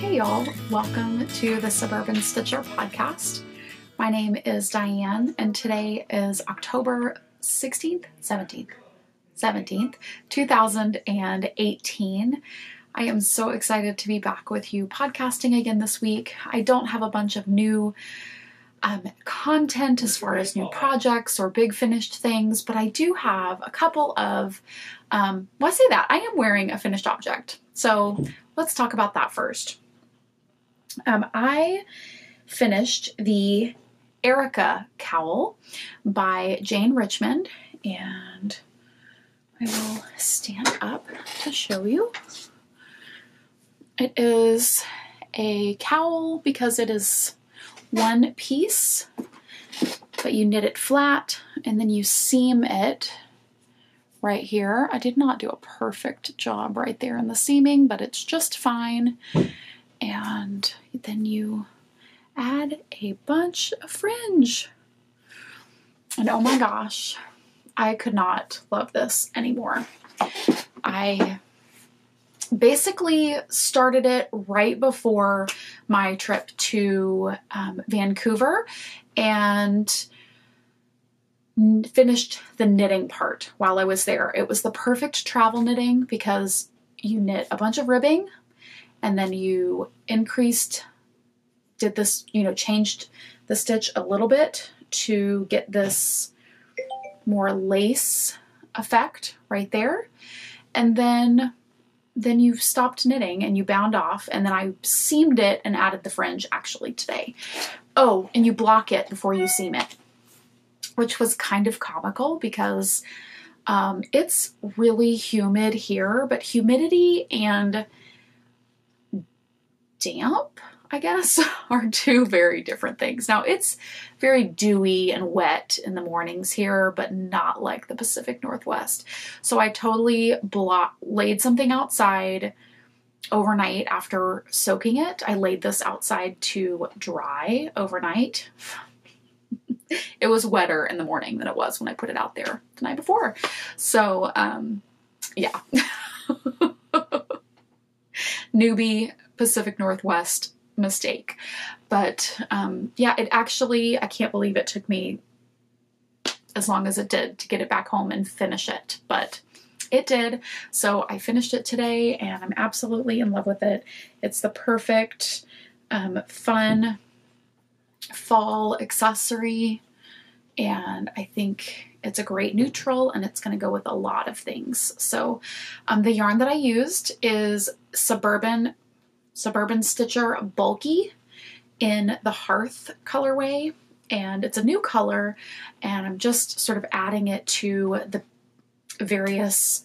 Hey y'all, welcome to the Suburban Stitcher podcast. My name is Diane and today is October 17th, 2018. I am so excited to be back with you podcasting again this week. I don't have a bunch of new content as far as new projects or big finished things, but I do have a couple of, I am wearing a finished object. So let's talk about that first. I finished the Erika cowl by Jane Richmond, and I will stand up to show you. It is a cowl because it is one piece, but you knit it flat and then you seam it right here. I did not do a perfect job right there in the seaming, but it's just fine. And then you add a bunch of fringe. And oh my gosh, I could not love this anymore. I basically started it right before my trip to Vancouver and finished the knitting part while I was there. It was the perfect travel knitting because you knit a bunch of ribbing and then you changed the stitch a little bit to get this more lace effect right there. And then you stopped knitting and you bound off, and then I seamed it and added the fringe actually today. Oh, and you block it before you seam it, which was kind of comical because it's really humid here, but humidity and damp, I guess, are two very different things. Now, it's very dewy and wet in the mornings here, but not like the Pacific Northwest. So I totally laid something outside overnight after soaking it. I laid this outside to dry overnight. It was wetter in the morning than it was when I put it out there the night before. So, yeah. Newbie Pacific Northwest mistake. But yeah, it actually, I can't believe it took me as long as it did to get it back home and finish it, but it did. So I finished it today and I'm absolutely in love with it. It's the perfect fun fall accessory, and I think it's a great neutral and it's going to go with a lot of things. So the yarn that I used is Suburban Stitcher Bulky in the Hearth colorway, and it's a new color, and I'm just sort of adding it to the various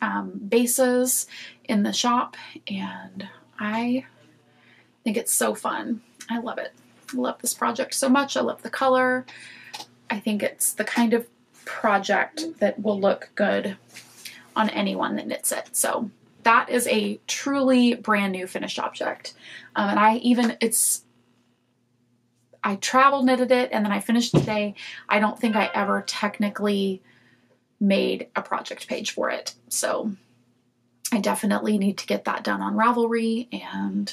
bases in the shop, and I think it's so fun. I love it. I love this project so much. I love the color. I think it's the kind of project that will look good on anyone that knits it. So that is a truly brand new finished object. And I travel knitted it and then I finished today. I don't think I ever technically made a project page for it. So I definitely need to get that done on Ravelry. And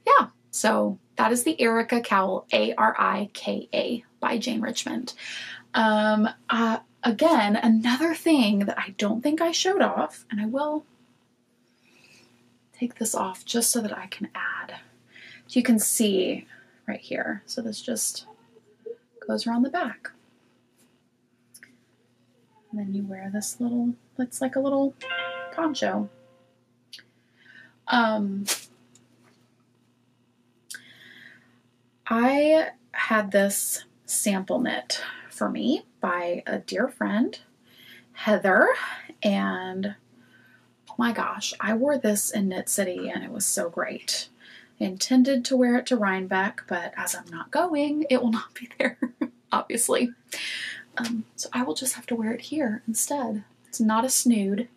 yeah, so that is the Erika cowl, A-R-I-K-A by Jane Richmond. Again, another thing that I don't think I showed off, and I will take this off just so that I can add. You can see right here. So this just goes around the back. And then you wear this little, it's like a little poncho. I had this sample knit for me by a dear friend, Heather, and oh my gosh, I wore this in Knit City and it was so great. I intended to wear it to Rhinebeck, but as I'm not going, it will not be there, obviously. So I will just have to wear it here instead. It's not a snood.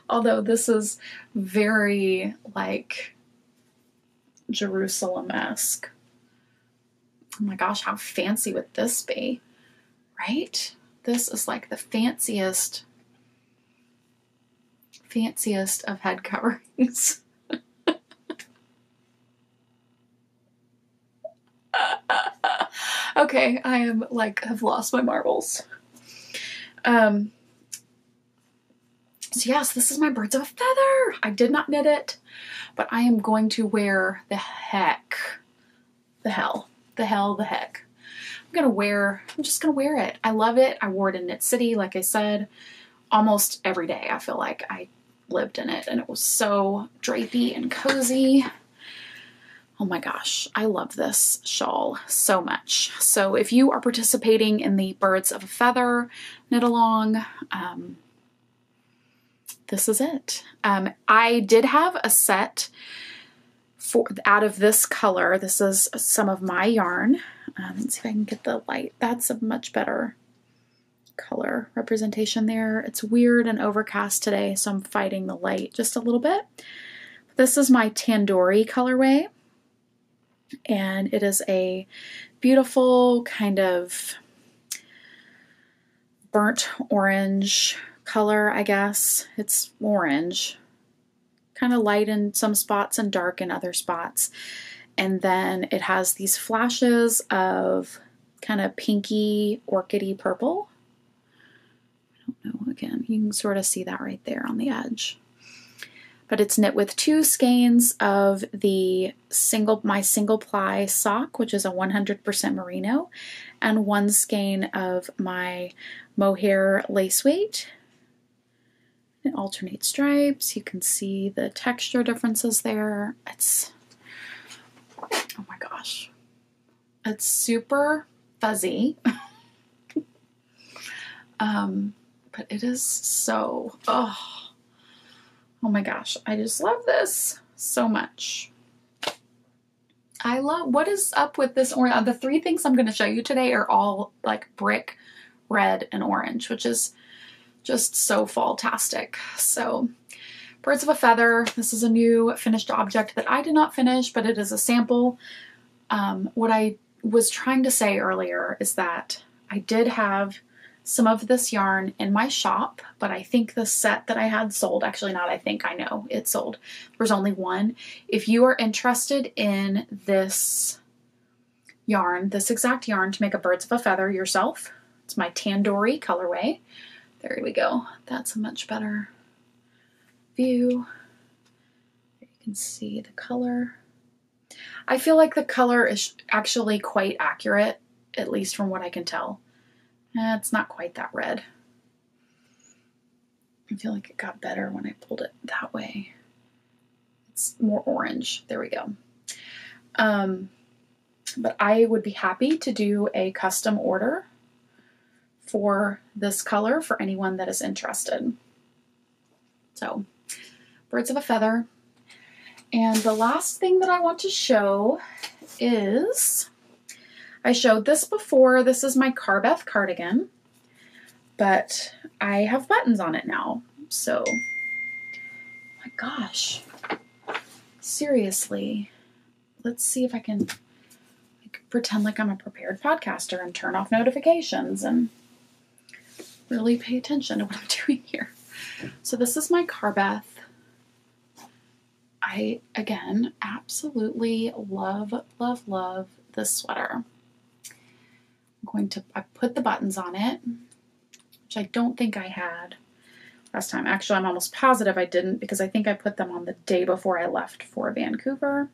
Although this is very like Jerusalem-esque. Oh my gosh, how fancy would this be, right? This is like the fanciest of head coverings. Okay, I am like, have lost my marbles. So yes, this is my birds of a feather. I did not knit it, but I am going to wear the heck, the hell, the heck. I'm just gonna wear it. I love it. I wore it in Knit City, like I said, almost every day. I feel like I lived in it, and it was so drapey and cozy. Oh my gosh, I love this shawl so much. So if you are participating in the Birds of a Feather knit along, this is it. I did have a set out of this color. This is some of my yarn. Let's see if I can get the light. That's a much better color representation there. It's weird and overcast today, so I'm fighting the light just a little bit. This is my Tandoori colorway, and it is a beautiful kind of burnt orange color, I guess. It's orange, kind of light in some spots and dark in other spots. And then it has these flashes of kind of pinky orchidy purple. I don't know, again, you can sort of see that right there on the edge. But it's knit with 2 skeins of my single ply sock, which is a 100% merino, and 1 skein of my mohair lace weight. It alternates stripes. You can see the texture differences there. It's, oh my gosh. It's super fuzzy. But it is so, oh my gosh. I just love this so much. I love, what is up with this orange? The 3 things I'm going to show you today are all like brick red and orange, which is just so fall-tastic. So Birds of a Feather, this is a new finished object that I did not finish, but it is a sample. What I was trying to say earlier is that I did have some of this yarn in my shop, but I think the set that I had sold, actually not I think, I know it sold. There's only one. If you are interested in this yarn, this exact yarn to make a Birds of a Feather yourself, it's my Tandoori colorway. There we go. That's a much better view. You can see the color. I feel like the color is actually quite accurate, at least from what I can tell. It's not quite that red. I feel like it got better when I pulled it that way. It's more orange. There we go. But I would be happy to do a custom order for this color for anyone that is interested. So, Birds of a Feather. And the last thing that I want to show is, I showed this before, this is my Carbeth cardigan, but I have buttons on it now. So, oh my gosh, seriously, let's see if I can pretend like I'm a prepared podcaster and turn off notifications and really pay attention to what I'm doing here. So this is my Carbeth. I, again, absolutely love, love, love this sweater. I put the buttons on it, which I don't think I had last time. Actually, I'm almost positive I didn't, because I think I put them on the day before I left for Vancouver.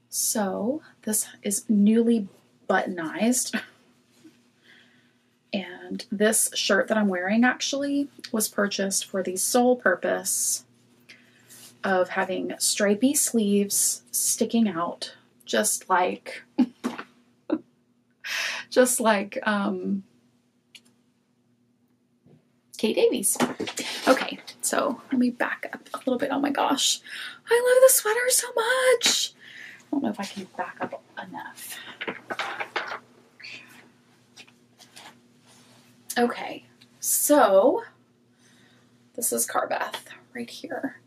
So this is newly buttonized. And this shirt that I'm wearing actually was purchased for the sole purpose of having stripy sleeves sticking out, just like Kate Davies. Okay, so let me back up a little bit. Oh my gosh, I love this sweater so much. I don't know if I can back up enough. Okay, so this is Carbeth right here.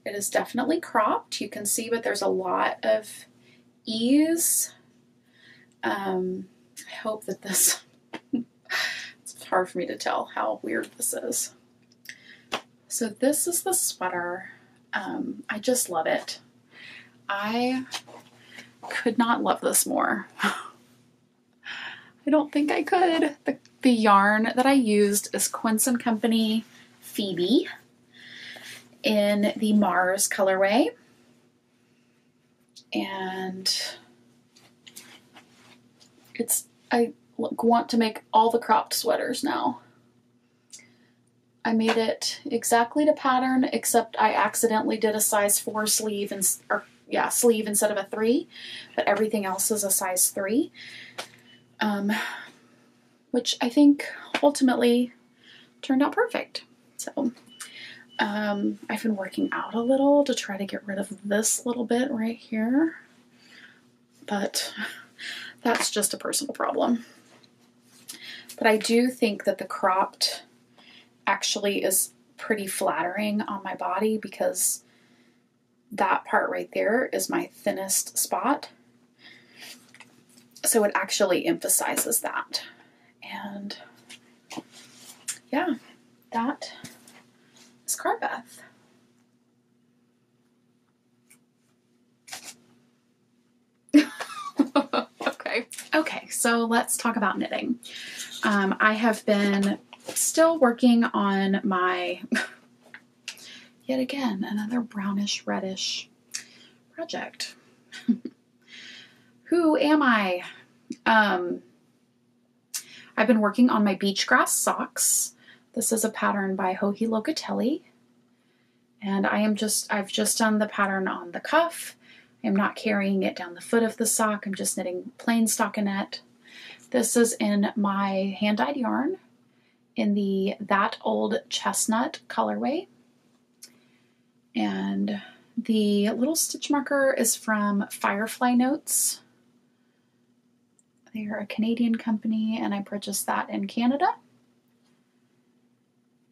It is definitely cropped. You can see, but there's a lot of ease. I hope that this, it's hard for me to tell how weird this is. So this is the sweater. I just love it. I could not love this more. I don't think I could. The yarn that I used is Quince & Company Phoebe in the Mars colorway. And I want to make all the cropped sweaters now. I made it exactly to pattern, except I accidentally did a size 4 sleeve sleeve instead of a 3, but everything else is a size 3. Which I think ultimately turned out perfect. So I've been working out a little to try to get rid of this little bit right here, but that's just a personal problem. But I do think that the cropped actually is pretty flattering on my body, because that part right there is my thinnest spot. So it actually emphasizes that. And yeah, that is Carbeth. Okay, so let's talk about knitting. I have been still working on my, yet again, another brownish reddish project. Who am I? I've been working on my beach grass socks. This is a pattern by Joji Locatelli. And I've just done the pattern on the cuff. I'm not carrying it down the foot of the sock. I'm just knitting plain stockinette. This is in my hand-dyed yarn in the That Old Chestnut colorway. And the little stitch marker is from Firefly Notes. They're a Canadian company, and I purchased that in Canada.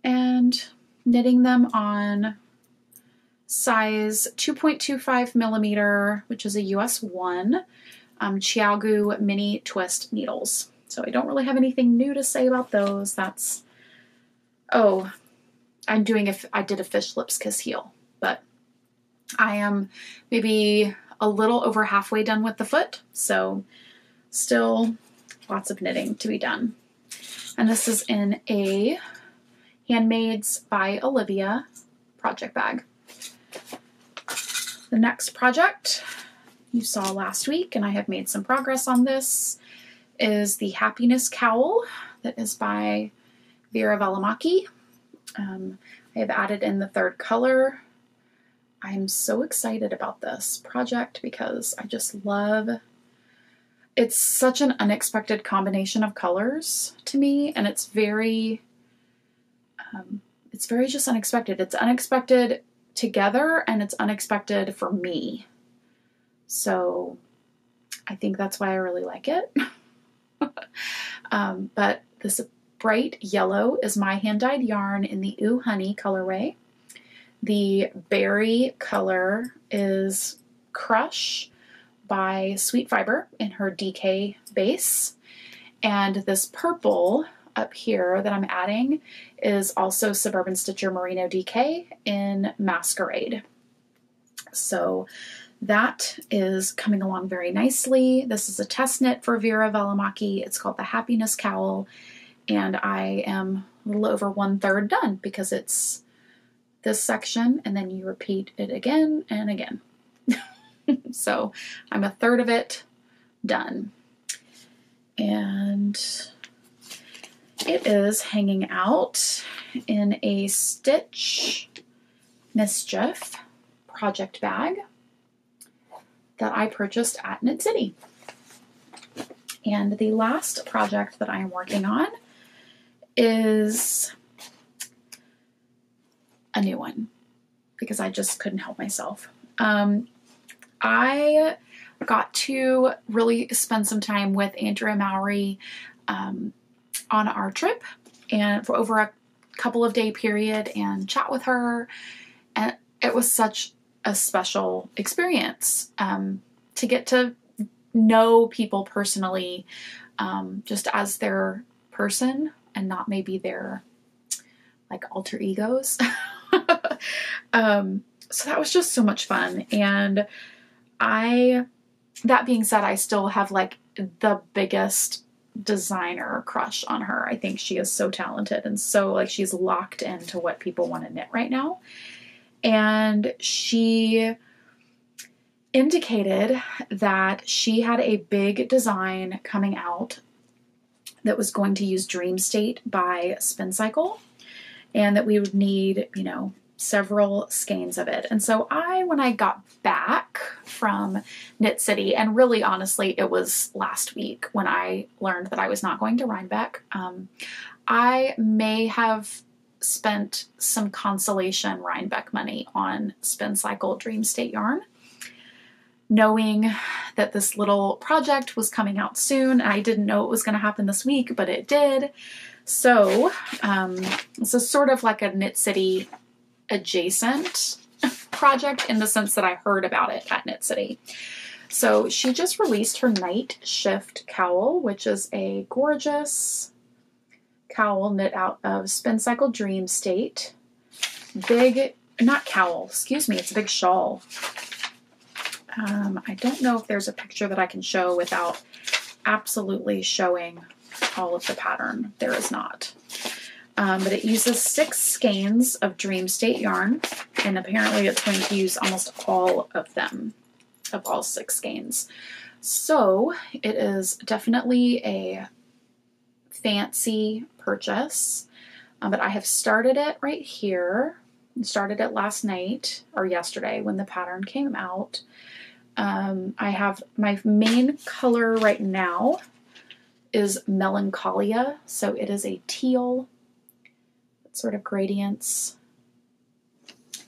And knitting them on size 2.25 millimeter, which is a US 1, Chiaogu mini twist needles. So I don't really have anything new to say about those. I did a fish lips kiss heel, but I am maybe a little over halfway done with the foot. So still lots of knitting to be done. And this is in a Handmaids by Olivia project bag. The next project you saw last week, and I have made some progress on this, is the Happiness Cowl that is by Vera Velimaki. I have added in the 3rd color. I'm so excited about this project because I just love, it's such an unexpected combination of colors to me, and it's very just unexpected. It's unexpected together, and it's unexpected for me. So I think that's why I really like it. But this bright yellow is my hand-dyed yarn in the Ooh Honey colorway. The berry color is Crush by Sweet Fiber in her DK base. And this purple up here that I'm adding is also Suburban Stitcher Merino DK in Masquerade. So that is coming along very nicely. This is a test knit for Vera Velimaki. It's called the Happiness Cowl, and I am a little over 1/3 done because it's this section and then you repeat it again and again. So I'm 1/3 of it done. And it is hanging out in a Stitch Mischief project bag that I purchased at Knit City. And the last project that I am working on is a new one because I just couldn't help myself. I got to really spend some time with Andrea Mowry on our trip and for over a couple of day period and chat with her. And it was such a special experience to get to know people personally, just as their person and not maybe their like alter egos. So that was just so much fun. And that being said, I still have like the biggest designer crush on her. I think she is so talented and so like she's locked into what people want to knit right now. And she indicated that she had a big design coming out that was going to use Dream State by Spin Cycle, and that we would need, you know, several skeins of it. And so when I got back from Knit City, and really honestly, it was last week when I learned that I was not going to Rhinebeck, I may have spent some consolation Rhinebeck money on Spin Cycle Dream State yarn, knowing that this little project was coming out soon. I didn't know it was going to happen this week, but it did. So this is sort of like a Knit City adjacent project in the sense that I heard about it at Knit City. So she just released her Night Shift cowl, which is a gorgeous cowl knit out of Spin Cycle Dream State. Big, not cowl, excuse me, it's a big shawl. I don't know if there's a picture that I can show without absolutely showing all of the pattern. There is not. But it uses 6 skeins of Dream State yarn, and apparently it's going to use almost all of them, of all 6 skeins. So it is definitely a fancy purchase, but I have started it right here. I started it last night, or yesterday when the pattern came out. I have my main color right now is Melancholia, so it is a teal, sort of gradients. Let's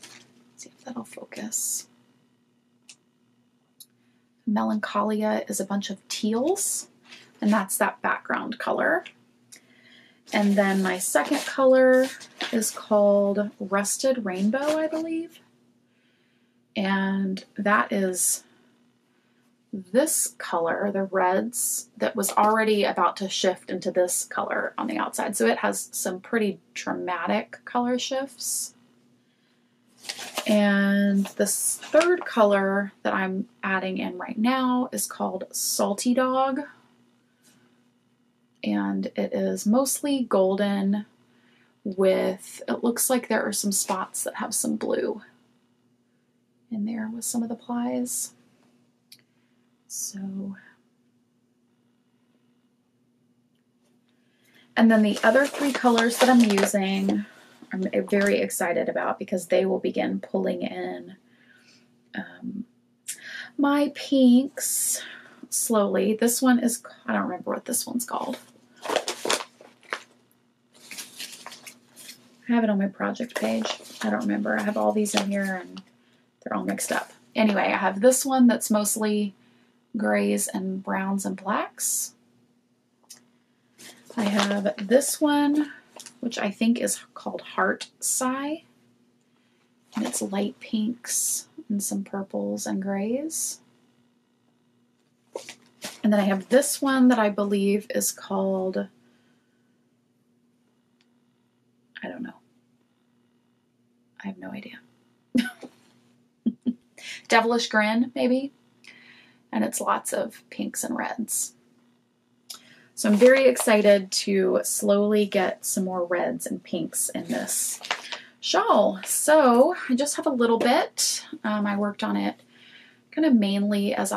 see if that'll focus. Melancholia is a bunch of teals, and that's that background color. And then my second color is called Rusted Rainbow, I believe. And that is this color, the reds, that was already about to shift into this color on the outside. So it has some pretty dramatic color shifts. And this third color that I'm adding in right now is called Salty Dog. And it is mostly golden with, it looks like there are some spots that have some blue in there with some of the plies. So, and then the other 3 colors that I'm using, I'm very excited about because they will begin pulling in my pinks slowly. This one is, I don't remember what this one's called. I have it on my project page. I don't remember. I have all these in here and they're all mixed up. Anyway, I have this one that's mostly grays and browns and blacks. I have this one, which I think is called Heart Sigh, and it's light pinks and some purples and grays. And then I have this one that I believe is called, I don't know. I have no idea. Devilish Grin, maybe? And it's lots of pinks and reds. So I'm very excited to slowly get some more reds and pinks in this shawl. So I just have a little bit. I worked on it kind of mainly as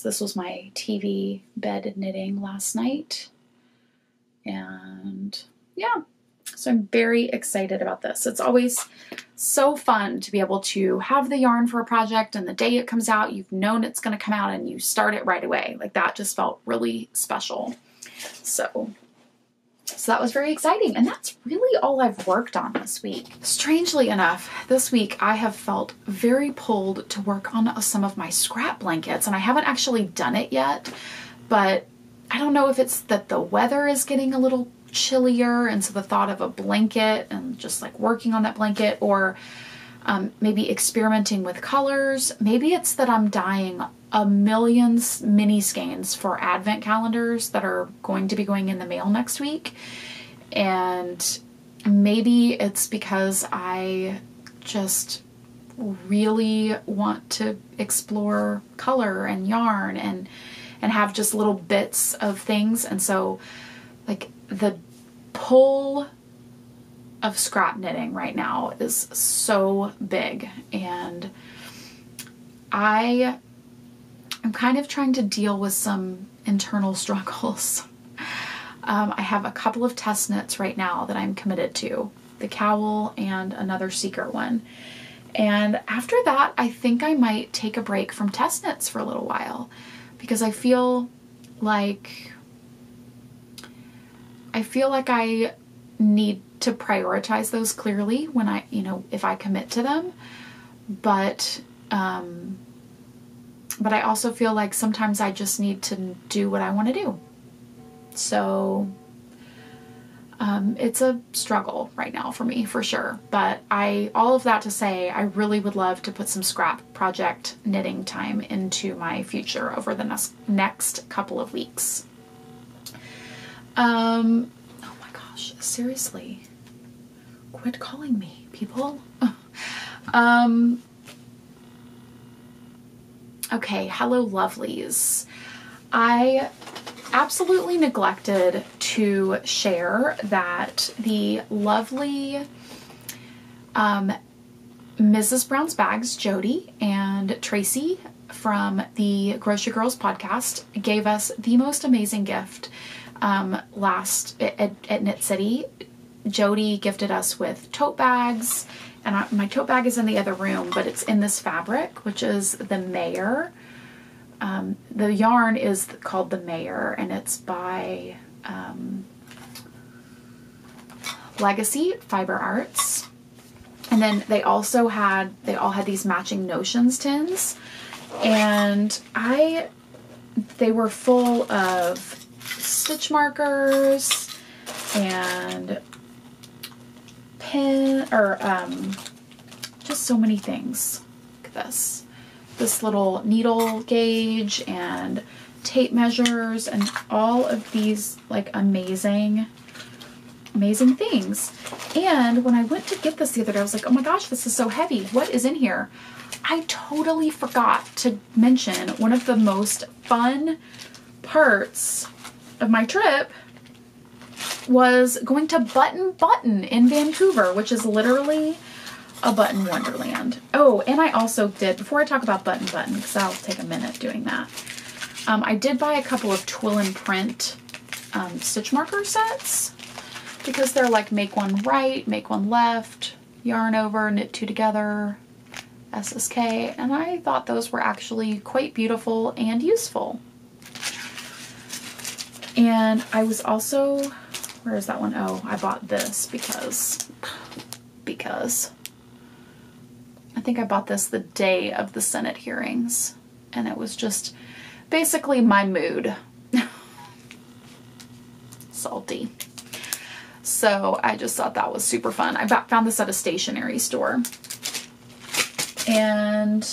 this was my TV bed knitting last night. And yeah, so I'm very excited about this. It's always so fun to be able to have the yarn for a project, and the day it comes out, you've known it's going to come out and you start it right away. Like that just felt really special. So that was very exciting, and that's really all I've worked on this week. Strangely enough, this week I have felt very pulled to work on some of my scrap blankets, and I haven't actually done it yet, but I don't know if it's that the weather is getting a little chillier, and so the thought of a blanket and just like working on that blanket, or maybe experimenting with colors. Maybe it's that I'm dyeing a million mini skeins for advent calendars that are going to be going in the mail next week. And maybe it's because I just really want to explore color and yarn, and and have just little bits of things. And so like the pull of scrap knitting right now is so big, and I am kind of trying to deal with some internal struggles. I have a couple of test knits right now that I'm committed to, the cowl and another secret one. And after that, I think I might take a break from test knits for a little while, because I feel like I need to prioritize those clearly when I, if I commit to them. But I also feel like sometimes I just need to do what I want to do. So it's a struggle right now for me, for sure. But all of that to say, I really would love to put some scrap project knitting time into my future over the next couple of weeks. Oh my gosh, seriously. Quit calling me, people. Okay, hello lovelies. I absolutely neglected to share that the lovely Mrs. Brown's Bags, Jody and Tracy from the Grocery Girls podcast gave us the most amazing gift last at Knit City. Jody gifted us with tote bags, and my tote bag is in the other room, but it's in this fabric, which is the Mayor. The yarn is called the Mayor, and it's by Legacy Fiber Arts. And then they all had these matching Notions tins, and they were full of stitch markers and just so many things. Look at this little needle gauge and tape measures and all of these like amazing things. And when I went to get this the other day, I was like, oh my gosh, this is so heavy. What is in here? I totally forgot to mention one of the most fun parts of my trip was going to Button in Vancouver, which is literally a button wonderland. Oh, and I also did, before I talk about Button, because that'll take a minute doing that, I did buy a couple of Twill and Print stitch marker sets, because they're like make one right, make one left, yarn over, knit two together, SSK, and I thought those were actually quite beautiful and useful. And I was also, where is that one? Oh, I bought this because I think I bought this the day of the Senate hearings, and it was just basically my mood. Salty. So I just thought that was super fun. I found this at a stationery store. And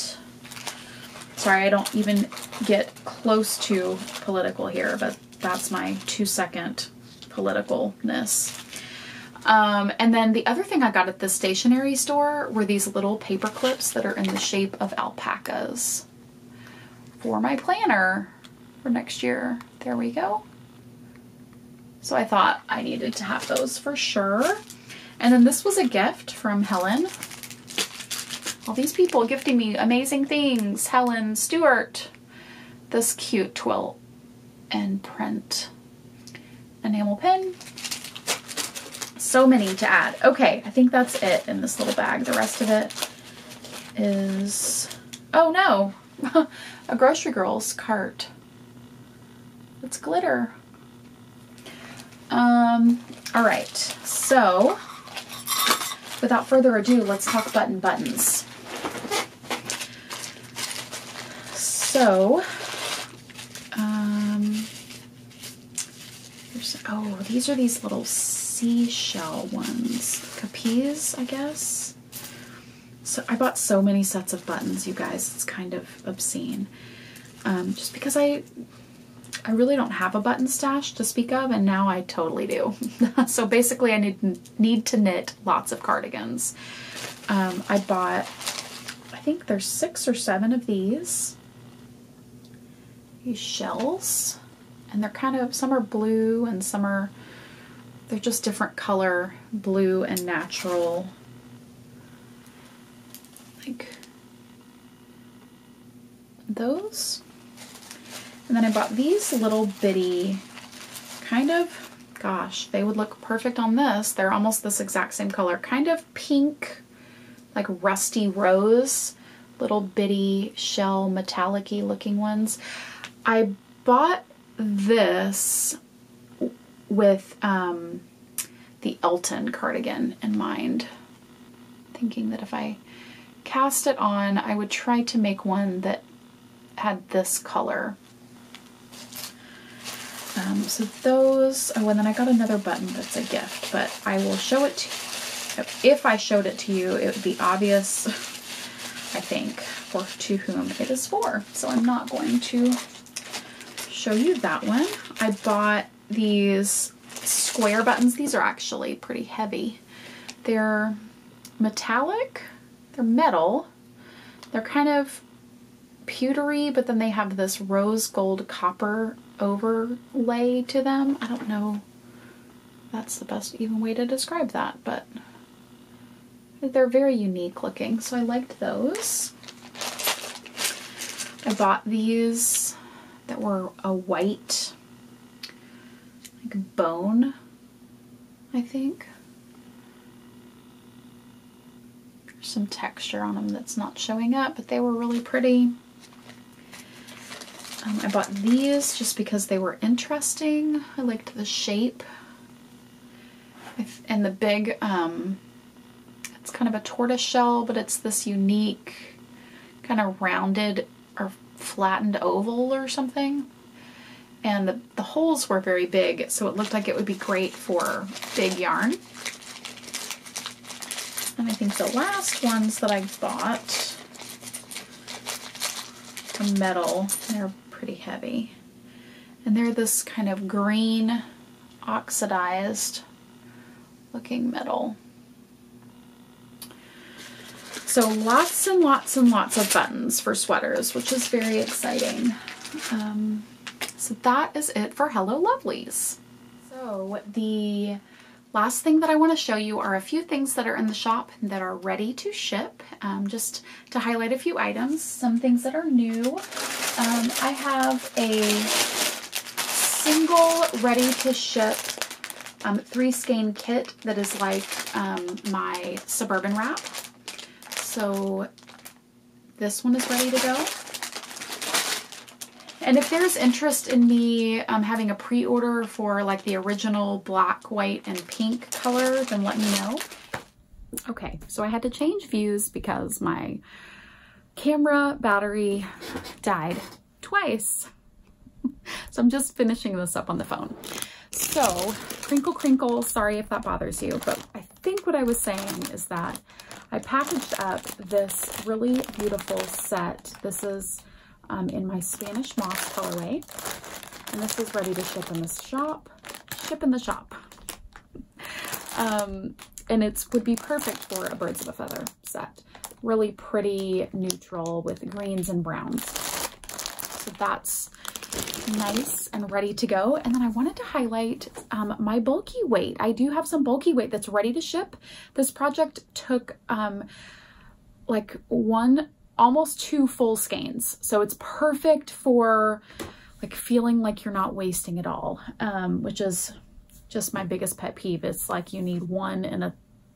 sorry, I don't even get close to political here, but that's my 2-second politicalness. And then the other thing I got at the stationery store were these little paper clips that are in the shape of alpacas for my planner for next year. There we go. So I thought I needed to have those for sure. And then this was a gift from Helen. All these people gifting me amazing things. Helen, Stewart, this cute Twill and Print enamel pin. So many to add. Okay, I think that's it in this little bag. The rest of it is, oh no, a Grocery Girls cart. It's glitter. All right, so without further ado, let's talk buttons. So, oh, these are these little seashell ones, capes, I guess. So I bought so many sets of buttons, you guys. It's kind of obscene. Just because I really don't have a button stash to speak of, and now I totally do. So basically I need to knit lots of cardigans. I bought, I think there's 6 or 7 of these, these shells, and they're kind of, some are blue and some are, they're just different color, blue and natural. Like those. And then I bought these little bitty kind of, gosh, they would look perfect on this. They're almost this exact same color, kind of pink, like rusty rose, little bitty shell metallic-y looking ones. I bought this with the Elton cardigan in mind, thinking that if I cast it on, I would try to make one that had this color. So those, oh, and then I got another button that's a gift, but I will show it to you. If I showed it to you, it would be obvious, I think, for to whom it is for. So I'm not going to show you that one. I bought these square buttons. These are actually pretty heavy. They're metallic, they're metal, they're kind of pewtery, but then they have this rose gold copper overlay to them. I don't know if that's the best even way to describe that, but they're very unique looking, so I liked those. I bought these that were a white, like bone, I think. There's some texture on them that's not showing up, but they were really pretty. I bought these just because they were interesting. I liked the shape. And the big, it's kind of a tortoise shell, but it's this unique kind of rounded or flattened oval or something. And the holes were very big, so it looked like it would be great for big yarn. And I think the last ones that I bought are metal. They're pretty heavy. And they're this kind of green, oxidized looking metal. So lots and lots and lots of buttons for sweaters, which is very exciting. So that is it for Hello Lovelies. So the last thing that I want to show you are a few things that are in the shop that are ready to ship. Just to highlight a few items, some things that are new. I have a single ready to ship 3 skein kit that is like my Suburban wrap. So this one is ready to go. And if there's interest in me having a pre-order for like the original black, white, and pink color, then let me know. Okay, so I had to change views because my camera battery died twice. So I'm just finishing this up on the phone. So, crinkle crinkle, sorry if that bothers you, but I think what I was saying is that I packaged up this really beautiful set. This is in my Spanish moss colorway, and this is ready to ship in the shop. Ship in the shop. And it would be perfect for a birds of a feather set. Really pretty neutral with greens and browns. So that's nice and ready to go. And then I wanted to highlight my bulky weight. I do have some bulky weight that's ready to ship. This project took like almost 2 full skeins. So it's perfect for like feeling like you're not wasting it all, which is just my biggest pet peeve. It's like you need one in a,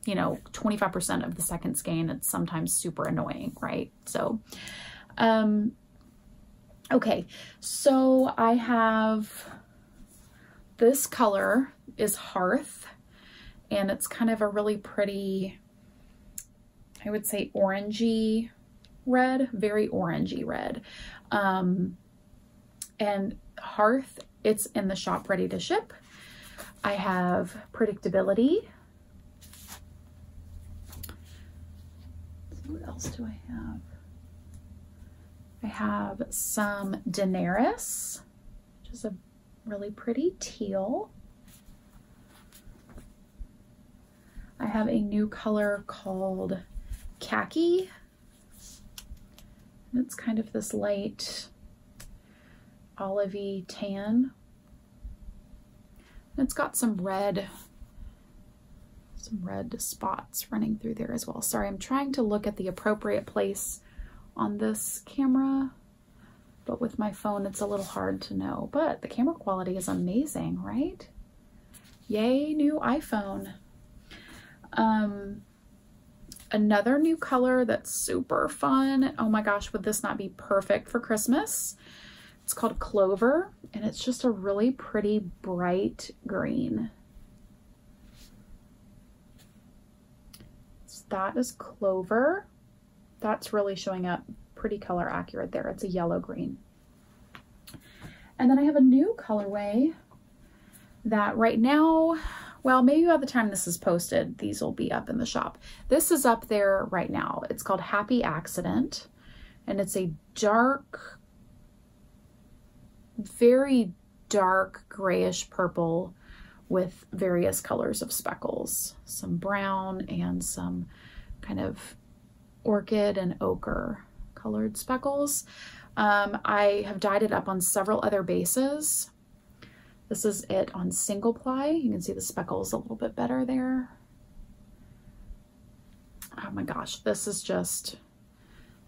25% of the second skein. It's sometimes super annoying, right? So, okay, so I have this color is Hearth, and it's kind of a really pretty, I would say orangey red, very orangey red. And Hearth, it's in the shop ready to ship. I have Predictability. What else do I have? I have some Daenerys, which is a really pretty teal. I have a new color called Khaki. It's kind of this light olivey tan. It's got some red spots running through there as well. Sorry, I'm trying to look at the appropriate place on this camera, but with my phone it's a little hard to know. But the camera quality is amazing, right? Yay, new iPhone. Another new color that's super fun. Oh my gosh, would this not be perfect for Christmas? It's called Clover, and it's just a really pretty bright green. So that is Clover. That's really showing up pretty color accurate there. It's a yellow green. And then I have a new colorway that right now, well, maybe by the time this is posted, these will be up in the shop. This is up there right now. It's called Happy Accident, and it's a dark, very dark grayish purple with various colors of speckles, some brown and some kind of orchid and ochre colored speckles. I have dyed it up on several other bases. This is it on single ply. You can see the speckles a little bit better there. Oh my gosh, this is just,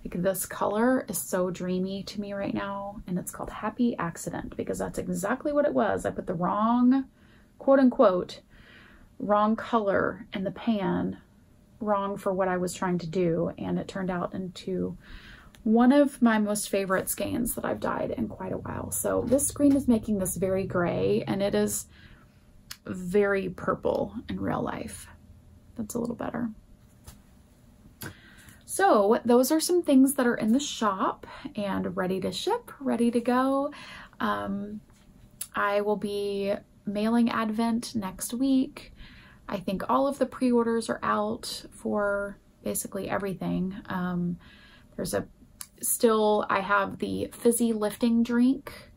like, this color is so dreamy to me right now, and it's called Happy Accident because that's exactly what it was. I put the wrong, quote unquote, wrong color in the pan, wrong for what I was trying to do, and it turned out into one of my most favorite skeins that I've dyed in quite a while. So this screen is making this very gray, and it is very purple in real life. That's a little better. So those are some things that are in the shop and ready to ship, ready to go. I will be mailing Advent next week. I think all of the pre-orders are out for basically everything. I have the fizzy lifting drink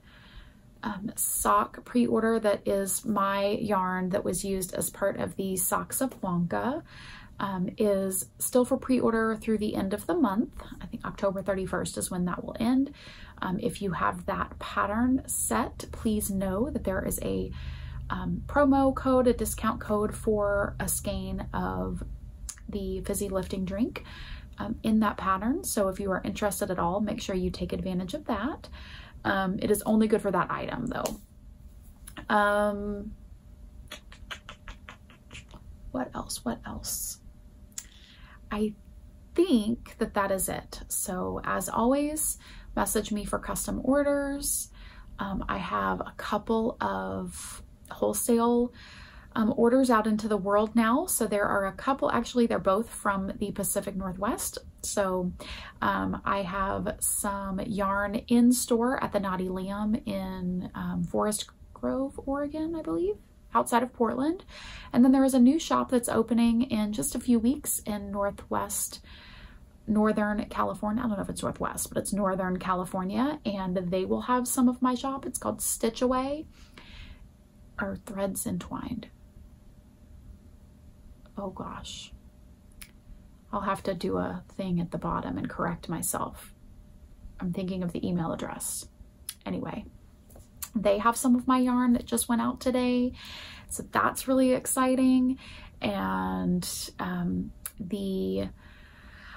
sock pre-order that is my yarn that was used as part of the Socks of Wonka. Is still for pre-order through the end of the month. I think October 31st is when that will end. If you have that pattern set, please know that there is a promo code, a discount code for a skein of the fizzy lifting drink in that pattern. So if you are interested at all, make sure you take advantage of that. It is only good for that item though. What else? I think that is it. So as always, message me for custom orders. I have a couple of wholesale orders out into the world now. So there are a couple, actually they're both from the Pacific Northwest. So I have some yarn in store at the Naughty Lamb in Forest Grove, Oregon, I believe, outside of Portland. And then there is a new shop that's opening in just a few weeks in Northern California. I don't know if it's Northwest, but it's Northern California, and they will have some of my shop. It's called Stitch Away, or Threads Entwined. Oh gosh. I'll have to do a thing at the bottom and correct myself. I'm thinking of the email address. Anyway, they have some of my yarn that just went out today. So that's really exciting. And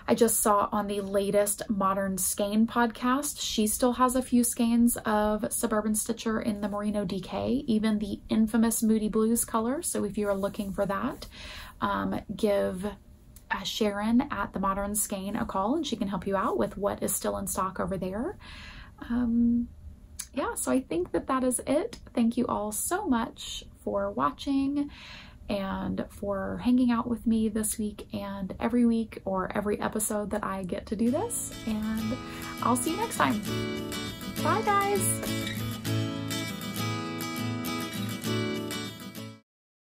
I just saw on the latest Modern Skein podcast, she still has a few skeins of Suburban Stitcher in the Merino DK, even the infamous Moody Blues color. So if you are looking for that, give Sharon at the Modern Skein a call and she can help you out with what is still in stock over there. Yeah, so I think that is it. Thank you all so much for watching and for hanging out with me this week and every week or every episode that I get to do this. And I'll see you next time. Bye, guys.